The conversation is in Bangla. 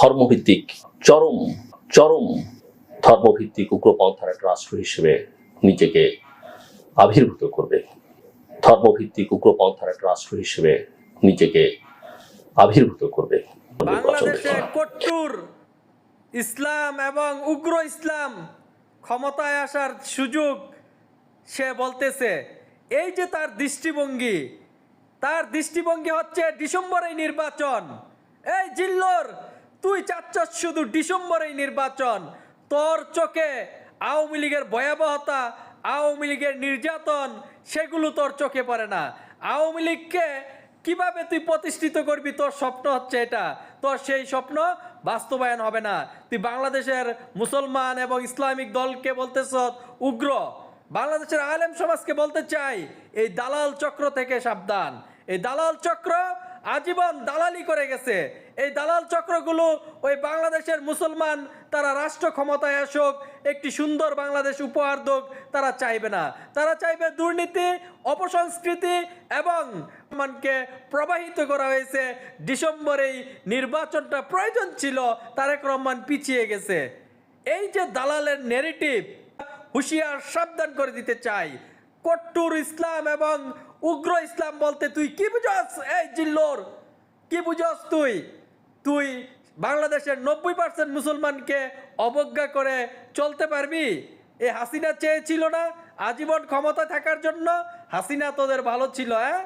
ধর্মভিত্তিক চরম চরম ধর্মভিত্তিক উগ্রপন্থার একটা রাষ্ট্র হিসেবে নিজেকে আবির্ভূত করবে, ধর্মভিত্তিক উগ্রপন্থার একটা রাষ্ট্র হিসেবে নিজেকে আবির্ভূত করবে। বাংলাদেশে কট্টর ইসলাম এবং উগ্র ইসলাম ক্ষমতায় আসার সুযোগ সে বলতেছে। এই যে তার দৃষ্টিভঙ্গি হচ্ছে ডিসেম্বরেই নির্বাচন। এই জিল্লোর, তুই চাচ্ছস শুধু ডিসেম্বরেই নির্বাচন। তোর চোখে আওয়ামী লীগের ভয়াবহতা, আওয়ামী লীগের নির্যাতন, সেগুলো তোর চোখে পড়ে না। আওয়ামী লীগকে কিভাবে তুই প্রতিষ্ঠিত করবি, তোর স্বপ্ন হচ্ছে এটা। তোর সেই স্বপ্ন বাস্তবায়ন হবে না। তুই বাংলাদেশের মুসলমান এবং ইসলামিক দলকে বলতেছ উগ্র। বাংলাদেশের আলেম সমাজকে বলতে চাই, এই দালাল চক্র থেকে সাবধান। এই দালাল চক্র আজীবন দালালি করে গেছে। এই দালাল চক্রগুলো ওই বাংলাদেশের মুসলমান তারা রাষ্ট্র ক্ষমতায় আসুক, একটি সুন্দর বাংলাদেশ উপহার হোক, তারা চাইবে না। তারা চাইবে দুর্নীতি, অপসংস্কৃতি এবং মানকে প্রবাহিত করা হয়েছে। ডিসেম্বরেই নির্বাচনটা প্রয়োজন ছিল, তারেক রহমান পিছিয়ে গেছে। এই যে দালালের নেগেটিভ, হুঁশিয়ার সাবধান করে দিতে চাই। কট্টর ইসলাম এবং উগ্র ইসলাম বলতে তুই কি বুঝাস? এই জিল্লোর, কি বুঝাস তুই? তুই বাংলাদেশের 90% মুসলমানকে অবজ্ঞা করে চলতে পারবি? এই হাসিনা চেয়েছিল না আজীবন ক্ষমতা থাকার জন্য? হাসিনা তোদের ভালো ছিল, হ্যাঁ?